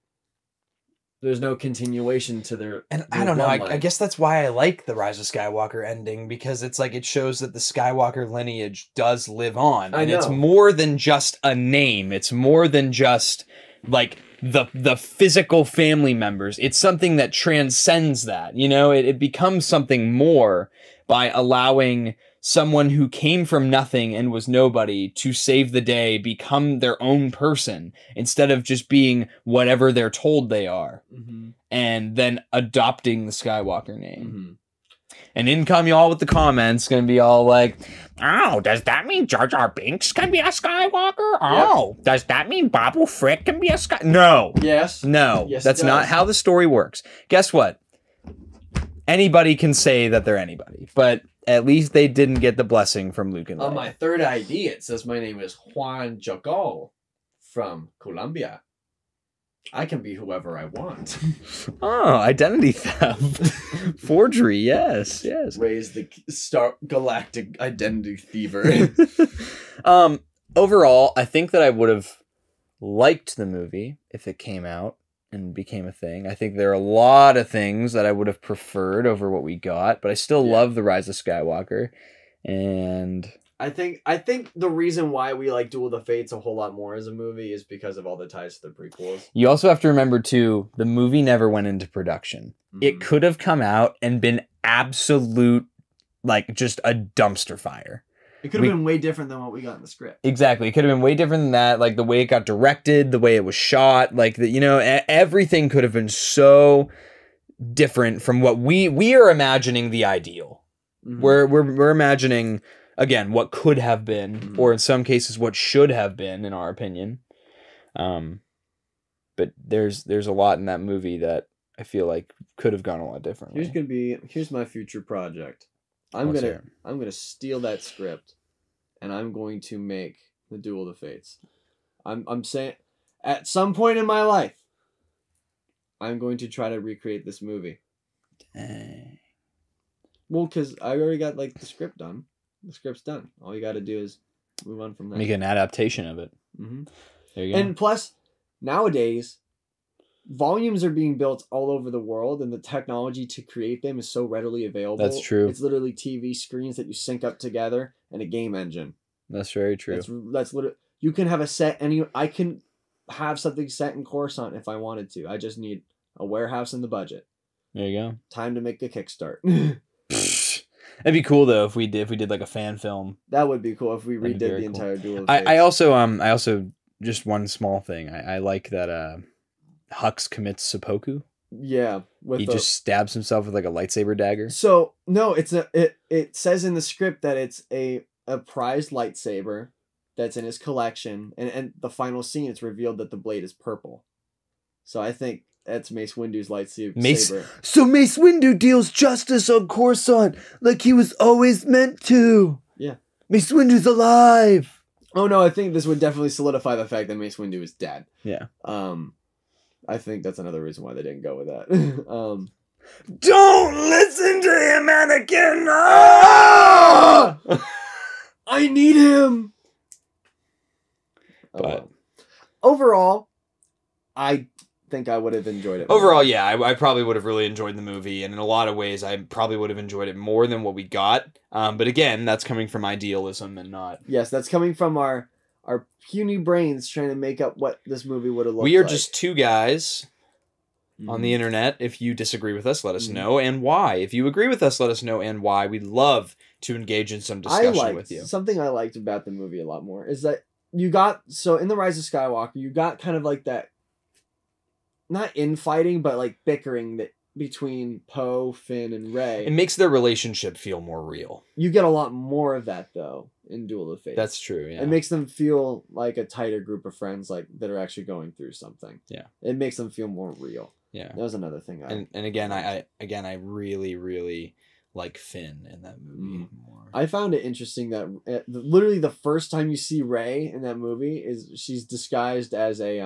S1: There's no continuation to their.
S2: And
S1: their
S2: I don't know. I
S1: bloodline.
S2: guess that's why I like the Rise of Skywalker ending, because it's like it shows that the Skywalker lineage does live on,
S1: I
S2: and it's
S1: know.
S2: more than just a name. It's more than just like the physical family members. It's something that transcends that. You know, it becomes something more by allowing someone who came from nothing and was nobody to save the day, become their own person instead of just being whatever they're told they are.
S1: Mm-hmm.
S2: And then adopting the Skywalker name.
S1: Mm-hmm.
S2: And in come y'all with the comments, gonna be all like, oh, does that mean Jar Jar Binks can be a Skywalker? Oh, does that mean Babu Frick can be a Skywalker? No.
S1: Yes.
S2: No.
S1: Yes,
S2: That's
S1: it
S2: not
S1: does.
S2: how the story works. Guess what? Anybody can say that they're anybody, but at least they didn't get the blessing from Luke and Leia.
S1: On my third ID, it says my name is Juan Jagal from Colombia. I can be whoever I want.
S2: Oh, identity theft. Forgery, yes.
S1: Raise the Star Galactic Identity Thiever.
S2: Overall, I think that I would have liked the movie if it came out and became a thing. I think there are a lot of things that I would have preferred over what we got, but I still love The Rise of Skywalker. And
S1: I think the reason why we like Duel of the Fates a whole lot more as a movie is because of all the ties to the prequels.
S2: you also have to remember, too, the movie never went into production. It could have come out and been absolute, like, just a dumpster fire.
S1: It could have been way different than what we got in the script.
S2: Exactly. It could have been way different than that. Like the way it got directed, the way it was shot, like the, everything could have been so different from what we are imagining the ideal.
S1: Mm-hmm.
S2: We're imagining, again, what could have been,
S1: Mm-hmm.
S2: or in some cases what should have been, in our opinion. But there's a lot in that movie that I feel like could have gone a lot differently.
S1: Here's my future project. I'm gonna steal that script, and I'm going to make the Duel of the Fates. I'm saying, at some point in my life, I'm going to try to recreate this movie.
S2: Dang.
S1: Well, because I already got like the script done. The script's done. All you got to do is move on from that.
S2: Make an adaptation of it.
S1: Mm-hmm.
S2: There you go.
S1: And plus, nowadays, volumes are being built all over the world, and the technology to create them is so readily available.
S2: That's true.
S1: It's literally TV screens that you sync up together and a game engine.
S2: That's very true.
S1: That's literally, you can have a set I can have something set in Coruscant if I wanted to. I just need a warehouse and the budget.
S2: There you go.
S1: Time to make a Kickstart.
S2: That'd be cool though if we did like a fan film.
S1: That would be cool if we
S2: That'd be
S1: redid
S2: very
S1: the
S2: cool.
S1: entire Duel of
S2: I also just one small thing. I like that Hux commits seppuku.
S1: Yeah,
S2: He just stabs himself with like a lightsaber dagger.
S1: So no, it says in the script that it's a prized lightsaber that's in his collection, and the final scene it's revealed that the blade is purple. So I think that's Mace Windu's lightsaber.
S2: So Mace Windu deals justice on Coruscant like he was always meant to.
S1: Yeah.
S2: Mace Windu's alive.
S1: Oh no, I think this would definitely solidify the fact that Mace Windu is dead.
S2: Yeah.
S1: I think that's another reason why they didn't go with that.
S2: Don't listen to him, Anakin. Ah!
S1: I need him.
S2: But
S1: overall, I think I would have enjoyed it.
S2: overall, yeah, I probably would have really enjoyed the movie, and in a lot of ways, I probably would have enjoyed it more than what we got. But again, that's coming from idealism and not.
S1: Yes, that's coming from our puny brains trying to make up what this movie would have looked like.
S2: We are just two guys on the internet. If you disagree with us, let us know and why. If you agree with us, let us know and why. We'd love to engage in some discussion with you.
S1: Something I liked about the movie a lot more is that you got, so in The Rise of Skywalker, you got kind of like that, not infighting, but like bickering that between Poe, Finn, and Rey.
S2: It makes their relationship feel more real.
S1: You get a lot more of that though in Duel of the Fates.
S2: That's true. Yeah.
S1: It makes them feel like a tighter group of friends, like that are actually going through something.
S2: Yeah.
S1: It makes them feel more real.
S2: Yeah.
S1: That was another thing.
S2: And again, I really like Finn in that movie more.
S1: I found it interesting that literally the first time you see Rey in that movie is she's disguised as a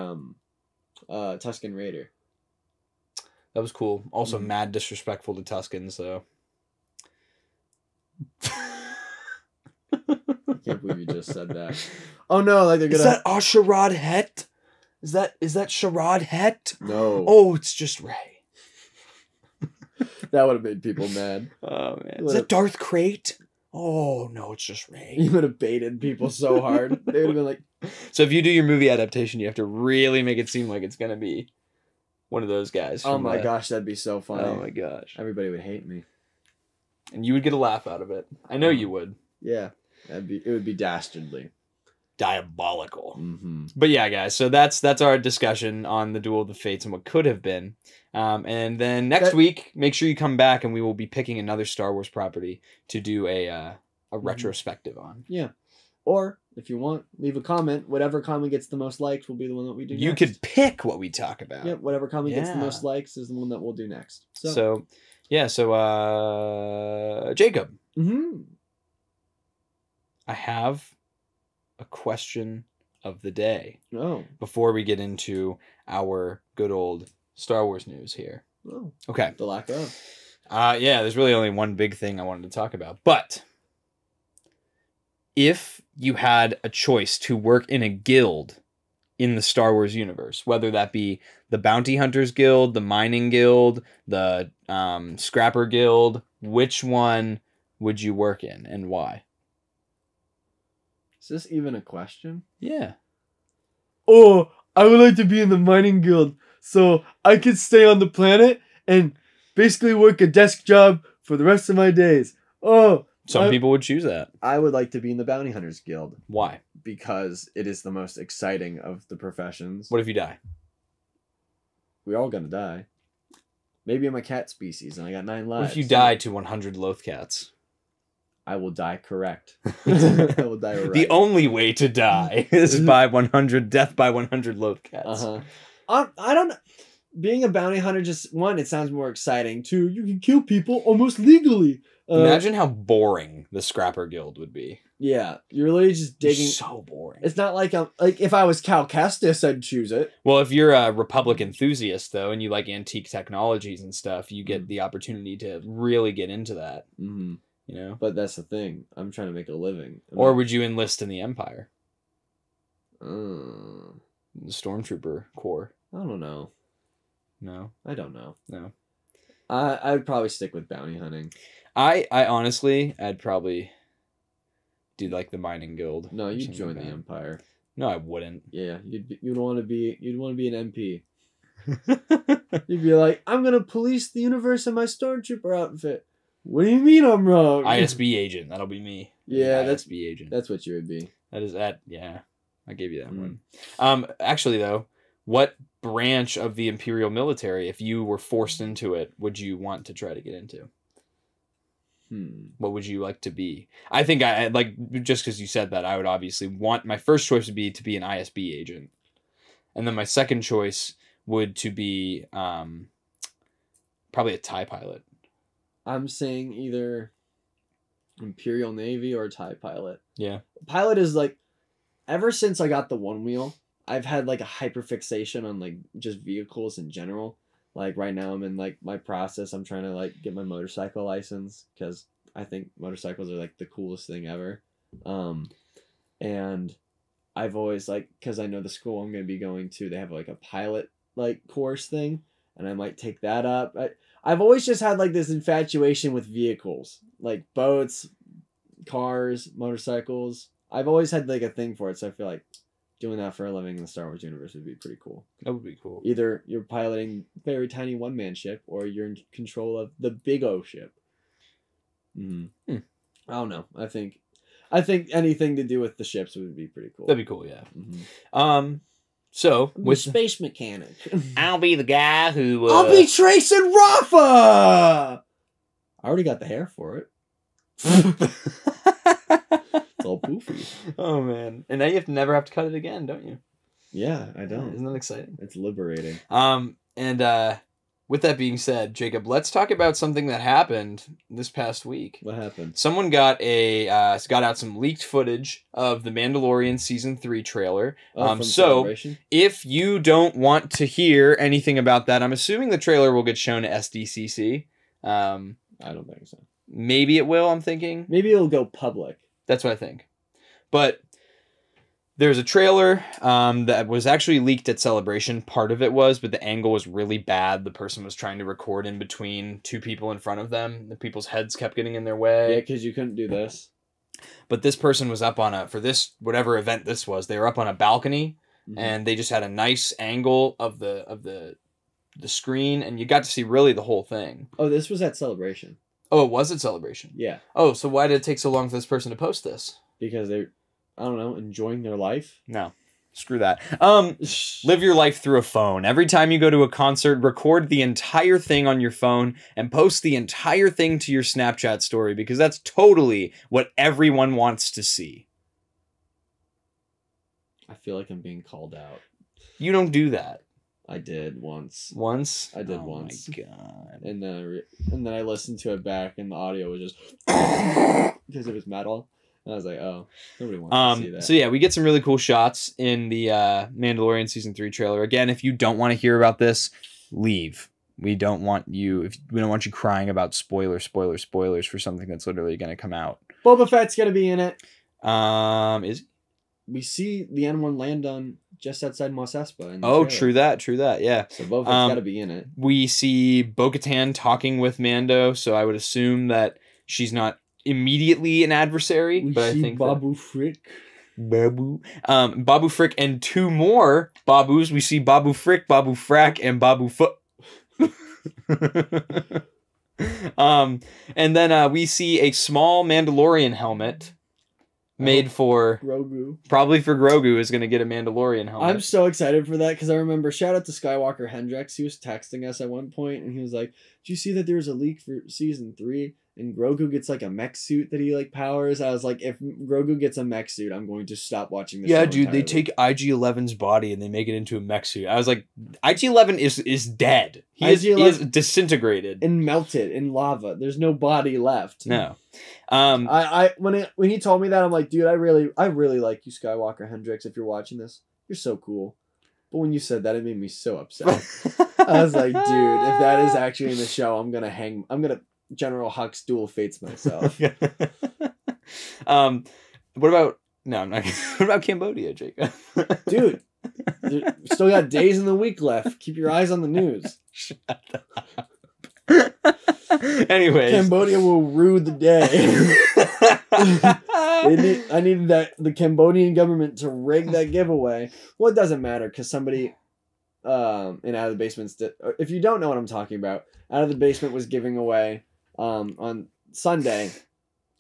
S1: Tusken Raider.
S2: That was cool. Also, mad disrespectful to Tusken. So.
S1: I can't believe you just said that. Oh no, like they're gonna.
S2: Is that Asherad Het? Is that Sherrod Het?
S1: No.
S2: Oh, it's just Rey.
S1: That would have made people mad.
S2: Oh man. Is that Darth Crate? Oh no, it's just Rey.
S1: You would have baited people so hard. They would have been like...
S2: So if you do your movie adaptation, you have to really make it seem like it's gonna be one of those guys.
S1: Oh my gosh, that'd be so funny.
S2: Oh my gosh.
S1: Everybody would hate me.
S2: And you would get a laugh out of it. I know you would.
S1: Yeah. It would be dastardly.
S2: Diabolical.
S1: Mm-hmm.
S2: But yeah, guys, so that's our discussion on the Duel of the Fates and what could have been. And then next week, make sure you come back and we will be picking another Star Wars property to do a retrospective on.
S1: Yeah. Or, if you want, leave a comment. Whatever comment gets the most likes will be the one that we do
S2: You
S1: next.
S2: could pick what we talk about.
S1: Yeah, whatever comment gets the most likes is the one that we'll do next.
S2: So Jacob.
S1: Mm-hmm.
S2: I have a question of the day.
S1: Oh.
S2: Before we get into our good old Star Wars news here.
S1: Oh.
S2: Okay.
S1: The lack of.
S2: Yeah, there's really only one big thing I wanted to talk about. But if you had a choice to work in a guild in the Star Wars universe, whether that be the Bounty Hunters Guild, the Mining Guild, the Scrapper Guild, which one would you work in and why?
S1: Is this even a question?
S2: Yeah.
S1: Oh, I would like to be in the mining guild so I could stay on the planet and basically work a desk job for the rest of my days. Oh,
S2: Some people would choose that.
S1: I would like to be in the Bounty Hunters Guild
S2: Why?
S1: because it is the most exciting of the professions.
S2: What if you die?
S1: We're all gonna die. Maybe I'm a cat species and I got 9 lives.
S2: What if you die to 100 Loth Cats?
S1: I will die correct. I will die right.
S2: The only way to die is by 100 death by 100 Loth Cats.
S1: I don't know. Being a bounty hunter, just one, it sounds more exciting. Two, you can kill people almost legally.
S2: Imagine how boring the Scrapper Guild would be.
S1: Yeah, you're literally just digging.
S2: So boring.
S1: It's not like if I was Cal Kestis, I'd choose it.
S2: Well, if you're a Republic enthusiast though, and you like antique technologies and stuff, you get the opportunity to really get into that.
S1: Mm-hmm.
S2: You know.
S1: But that's the thing. I'm trying to make a living.
S2: Or would you enlist in the Empire?
S1: The
S2: Stormtrooper Corps.
S1: I don't know.
S2: No.
S1: I don't know.
S2: No.
S1: I would probably stick with bounty hunting.
S2: I honestly, I'd probably do like the Mining Guild.
S1: No, you'd join the Empire.
S2: No, I wouldn't.
S1: Yeah, you'd want to be an MP. You'd be like, I'm gonna police the universe in my stormtrooper outfit. What do you mean I'm wrong?
S2: ISB agent. That'll be me.
S1: Yeah,
S2: ISB agent.
S1: That's what you would be.
S2: That is that. Yeah, I gave you that one. Actually, though, what branch of the Imperial military, if you were forced into it, would you want to try to get into? What would you like to be? I think I like, just because you said that, I would obviously want, my first choice would be to be an ISB agent, and then my second choice would to be probably a TIE pilot. I'm
S1: saying either Imperial Navy or TIE pilot.
S2: Yeah.
S1: Pilot is like, ever since I got the one wheel, I've had like a hyperfixation on like just vehicles in general. Like right now I'm in like my process. I'm trying to like get my motorcycle license because I think motorcycles are like the coolest thing ever. And I've always like, because I know the school I'm going to be going to, they have like a pilot like course thing, and I might take that up. I've always just had like this infatuation with vehicles, like boats, cars, motorcycles. I've always had like a thing for it, so I feel like doing that for a living in the Star Wars universe would be pretty cool.
S2: That would be cool.
S1: Either you're piloting a very tiny one-man ship, or you're in control of the big O ship. I don't know. I think anything to do with the ships would be pretty cool.
S2: That'd be cool, yeah. So with
S1: space mechanic,
S2: I'll be the guy who
S1: I'll be Trace and Rafa. I already got the hair for it. It's all poofy.
S2: Oh man! And now you never have to cut it again, don't you?
S1: Yeah, I don't.
S2: Isn't that exciting?
S1: It's liberating.
S2: And with that being said, Jacob, let's talk about something that happened this past week.
S1: What happened?
S2: Someone got out some leaked footage of the Mandalorian Season 3 trailer. So
S1: Celebration?
S2: If you don't want to hear anything about that, I'm assuming the trailer will get shown at SDCC.
S1: I don't think so.
S2: Maybe it will, I'm thinking.
S1: Maybe it'll go public.
S2: That's what I think. But There's a trailer that was actually leaked at Celebration. Part of it was, but the angle was really bad. The person was trying to record in between two people in front of them. The people's heads kept getting in their way.
S1: Yeah, because you couldn't do this.
S2: But this person was up on for this, whatever event this was, they were up on a balcony,
S1: Mm-hmm.
S2: and they just had a nice angle of the screen, and you got to see really the whole thing.
S1: Oh, this was at Celebration.
S2: Oh, it was at Celebration?
S1: Yeah.
S2: Oh, so why did it take so long for this person to post this?
S1: Because they're, I don't know, enjoying their life.
S2: No. Screw that. Live your life through a phone. Every time you go to a concert, record the entire thing on your phone and post the entire thing to your Snapchat story, because that's totally what everyone wants to see.
S1: I feel like I'm being called out.
S2: You don't do that.
S1: I did once.
S2: Once?
S1: I did
S2: oh
S1: once.
S2: My God.
S1: And then I listened to it back, and the audio was just because it was metal. And I was like, oh, nobody wants to see that.
S2: So yeah, we get some really cool shots in the Mandalorian Season 3 trailer. Again, if you don't want to hear about this, leave. We don't want you crying about spoilers for something that's literally going to come out.
S1: Boba Fett's gonna be in it.
S2: Is he?
S1: We see the N1 land on just outside Mos Espa.
S2: Oh, true that, yeah.
S1: So Boba Fett's gotta be in it.
S2: We see Bo-Katan talking with Mando, so I would assume that she's not immediately an adversary.
S1: We
S2: but
S1: see
S2: I think
S1: Babu Frick.
S2: Babu Frick and two more Babus. We see Babu Frick, Babu Frack, and Babu Foot. And then we see a small Mandalorian helmet made for
S1: Grogu.
S2: Probably for Grogu is going to get a Mandalorian helmet.
S1: I'm so excited for that because I remember, shout out to Skywalker Hendrix. He was texting us at one point and he was like, "Did you see that there was a leak for season 3 and Grogu gets like a mech suit that he like powers?" I was like, if Grogu gets a mech suit, I'm going to stop watching this.
S2: Yeah,
S1: show
S2: dude,
S1: entirely.
S2: they take IG-11's body and they make it into a mech suit. I was like, IG-11 is dead. He is disintegrated
S1: and melted in lava. There's no body left.
S2: No.
S1: When he told me that, I'm like, dude, I really like you, Skywalker Hendrix. If you're watching this, you're so cool. But when you said that, it made me so upset. I was like, dude, if that is actually in the show, I'm gonna General Hux dual fates myself.
S2: What about no? I'm not. What about Cambodia, Jacob?
S1: Dude, still got days in the week left. Keep your eyes on the news.
S2: Shut up. Anyways,
S1: Cambodia will rue the day. I needed the Cambodian government to rig that giveaway. Well, it doesn't matter because somebody in Out of the Basement, if you don't know what I'm talking about, Out of the Basement was giving away on Sunday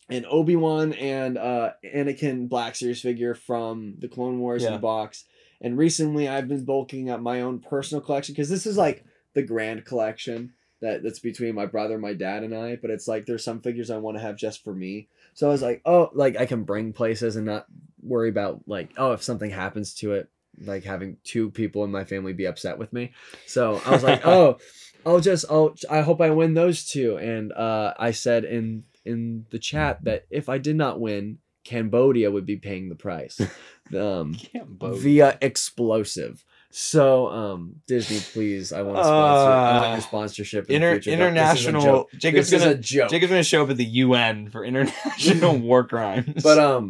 S1: an Obi-Wan and Anakin Black Series figure from the Clone Wars in the box. And recently I've been bulking up my own personal collection because this is like the grand collection that's between my brother, my dad, and I. But it's like there's some figures I want to have just for me. So I was like, oh, like I can bring places and not worry about like, oh, if something happens to it, like having two people in my family be upset with me. So I was like, oh, I hope I win those two. And I said in the chat that if I did not win, Cambodia would be paying the price via explosive. So Disney, please, I want to sponsor. I want your sponsorship in the future.
S2: International.
S1: Jacob's
S2: gonna show up at the UN for international war crimes.
S1: But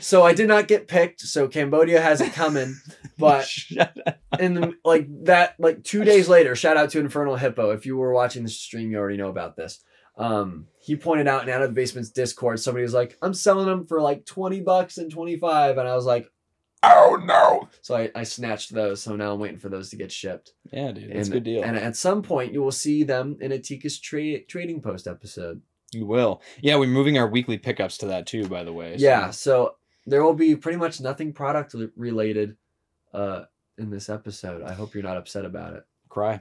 S1: so I did not get picked. So Cambodia has it coming. But in like 2 days later, shout out to Infernal Hippo. If you were watching the stream, you already know about this. He pointed out in Out of the Basement's Discord, somebody was like, "I'm selling them for like $20 and $25," and I was like, "Oh no!" So I snatched those. So now I'm waiting for those to get shipped.
S2: Yeah, dude, that's a good deal.
S1: And at some point, you will see them in a Tika's trading post episode.
S2: You will. Yeah, we're moving our weekly pickups to that too, by the way. So.
S1: Yeah, so there will be pretty much nothing product related in this episode. I hope you're not upset about it.
S2: Cry.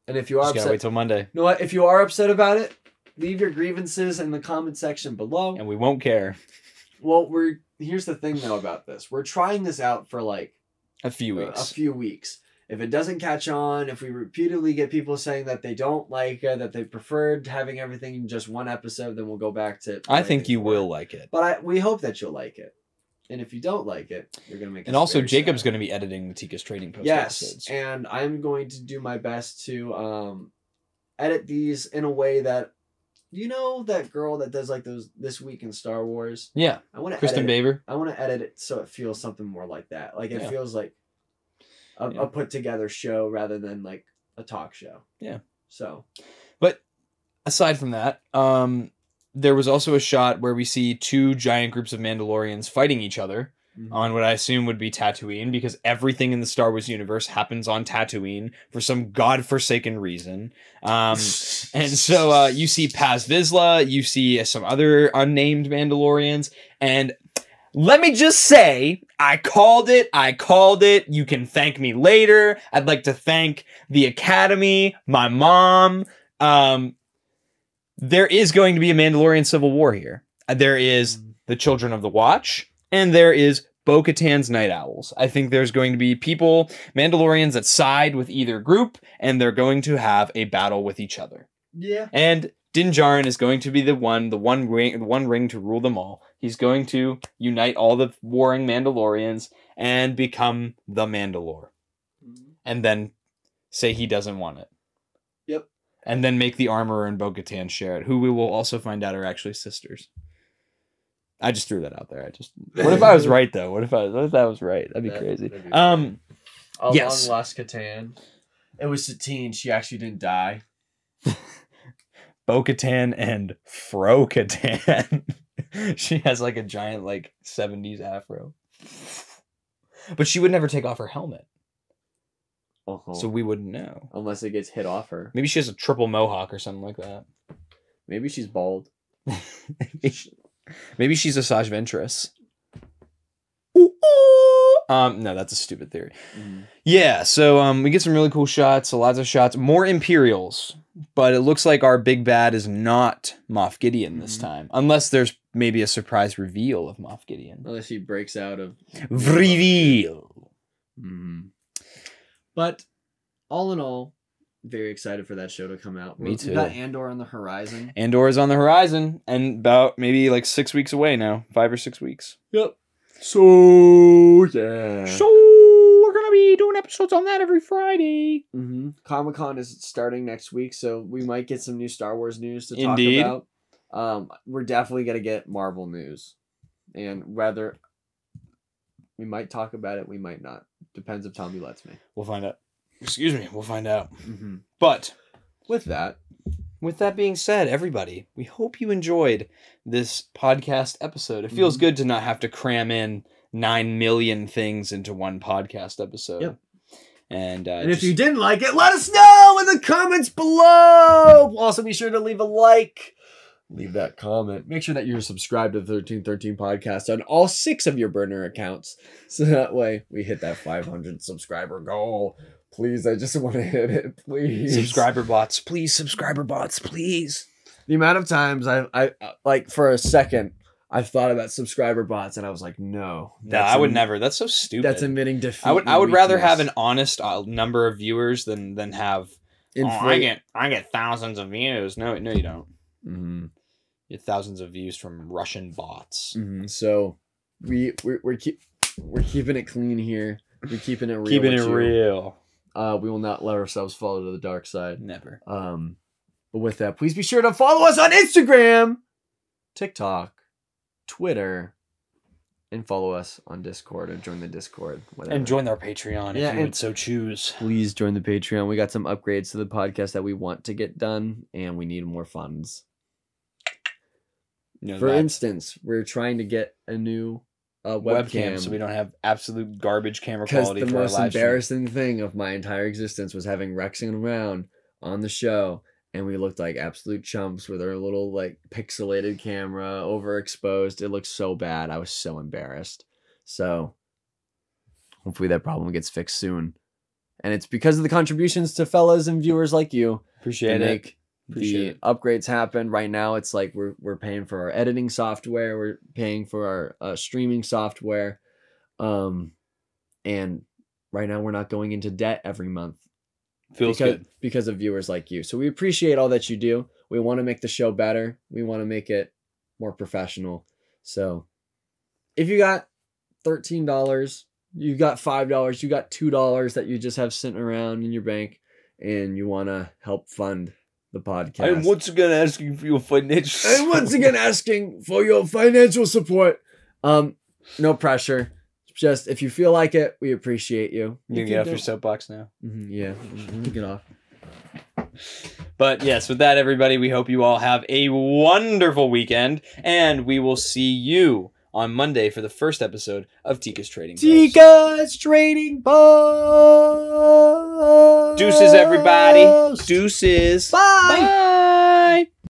S1: And if you are upset,
S2: gotta wait till Monday.
S1: You know what? If you are upset about it, leave your grievances in the comment section below.
S2: And we won't care.
S1: Well, here's the thing though about this. We're trying this out for like
S2: a few weeks. If it doesn't catch on, if we repeatedly get people saying that they don't like it, that they preferred having everything in just one episode, then we'll go back to. I think you will like it.
S1: But we hope that you'll like it. And if you don't like it, you're going to make it.
S2: And also, Jacob's going to be editing the Tika's Trading Post episodes.
S1: Yes, and I'm going to do my best to edit these in a way that You know that girl that does like those This Week in Star Wars?
S2: Yeah.
S1: I want to
S2: Kristen Baver.
S1: I want to edit it so it feels something more like that. Like it
S2: Yeah.
S1: feels like a put together show rather than like a talk show.
S2: Yeah.
S1: So,
S2: but aside from that, there was also a shot where we see two giant groups of Mandalorians fighting each other on what I assume would be Tatooine, because everything in the Star Wars universe happens on Tatooine for some godforsaken reason. And so you see Paz Vizsla, you see some other unnamed Mandalorians, and let me just say, I called it. You can thank me later. I'd like to thank the Academy, my mom. There is going to be a Mandalorian civil war here. There is the Children of the Watch, and there is Bo-Katan's Night Owls. I think there's going to be Mandalorians that side with either group, and they're going to have a battle with each other.
S1: yeah.
S2: And Din Djarin is going to be the one ring to rule them all. He's going to unite all the warring Mandalorians and become the Mandalore. And then say he doesn't want it.
S1: Yep.
S2: And then make the Armorer and Bo-Katan share it, who we will also find out are actually sisters. I just threw that out there. What if I was right though? What if that was right? That'd be crazy.
S1: That'd be crazy.
S2: Yes.
S1: Long lost Katan. It was Satine. She actually didn't die.
S2: Bo-Katan and Fro-Katan. She has like a giant like 70s afro. But she would never take off her helmet.
S1: Uh-huh.
S2: So we wouldn't know.
S1: Unless it gets hit off her.
S2: Maybe she has a triple mohawk or something like that.
S1: Maybe she's bald.
S2: Maybe she's Asajj Ventress. No, that's a stupid theory. Yeah, so we get some really cool shots, lots of shots, more Imperials, but it looks like our big bad is not Moff Gideon this time, unless there's maybe a surprise reveal of Moff Gideon.
S1: Unless he breaks out of
S2: reveal.
S1: But all in all, very excited for that show to come out.
S2: Me too.
S1: We got Andor on the horizon.
S2: Andor is on the horizon, and about maybe like 6 weeks away now, 5 or 6 weeks.
S1: Yep. So yeah.
S2: So we're gonna be doing episodes on that every Friday.
S1: Comic-Con is starting next week, so we might get some new Star Wars news to
S2: Indeed.
S1: talk about. We're definitely gonna get Marvel news, and whether we might talk about it, we might not. Depends if Tommy lets me.
S2: We'll find out. Excuse me, we'll find out. But
S1: with that
S2: being said, everybody, we hope you enjoyed this podcast episode. It feels good to not have to cram in 9 million things into one podcast episode.
S1: Yep.
S2: And
S1: if you didn't like it, let us know in the comments below. Also, be sure to leave a like. Leave that comment. Make sure that you're subscribed to the 1313 podcast on all 6 of your burner accounts. So that way we hit that 500 subscriber goal. Please, I just want to hit it, please.
S2: Subscriber bots, please. Subscriber bots, please.
S1: The amount of times I like for a second, I thought about subscriber bots and I was like, no.
S2: I would never. That's so stupid.
S1: That's admitting defeat.
S2: I would rather have an honest number of viewers than have. I get thousands of views. No, you don't. You get thousands of views from Russian bots.
S1: So we're keeping it clean here. We're keeping it real.
S2: Keeping it real.
S1: We will not let ourselves fall to the dark side.
S2: Never.
S1: But with that, please be sure to follow us on Instagram, TikTok, Twitter, and follow us on Discord and join the Discord. Whatever.
S2: And join our Patreon if you would so choose.
S1: Please join the Patreon. We got some upgrades to the podcast that we want to get done, and we need more funds. For instance, we're trying to get a new webcam,
S2: so we don't have absolute garbage camera
S1: because
S2: quality.
S1: The
S2: for
S1: most
S2: our live
S1: embarrassing thing of my entire existence was having Rexing around on the show, and we looked like absolute chumps with our little like pixelated camera, overexposed. It looked so bad. I was so embarrassed. So hopefully that problem gets fixed soon. And it's because of the contributions to fellas and viewers like you.
S2: Appreciate it.
S1: The upgrades happen. Right now it's like we're paying for our editing software, we're paying for our streaming software, and right now we're not going into debt every month.
S2: Feels good
S1: because of viewers like you. So we appreciate all that you do. We want to make the show better. We want to make it more professional. So if you got $13, you got $5, you got $2 that you just have sitting around in your bank, and you want to help fund the podcast.
S2: I'm once again asking for your financial
S1: And once again, asking for your financial support. No pressure. Just if you feel like it, we appreciate you.
S2: You can get off your soapbox now.
S1: Yeah, get off.
S2: But yes, with that, everybody, we hope you all have a wonderful weekend, and we will see you on Monday for the first episode of Tika's Trading Post.
S1: Tika's Trading Post.
S2: Deuces, everybody. Deuces.
S1: Bye.
S2: Bye.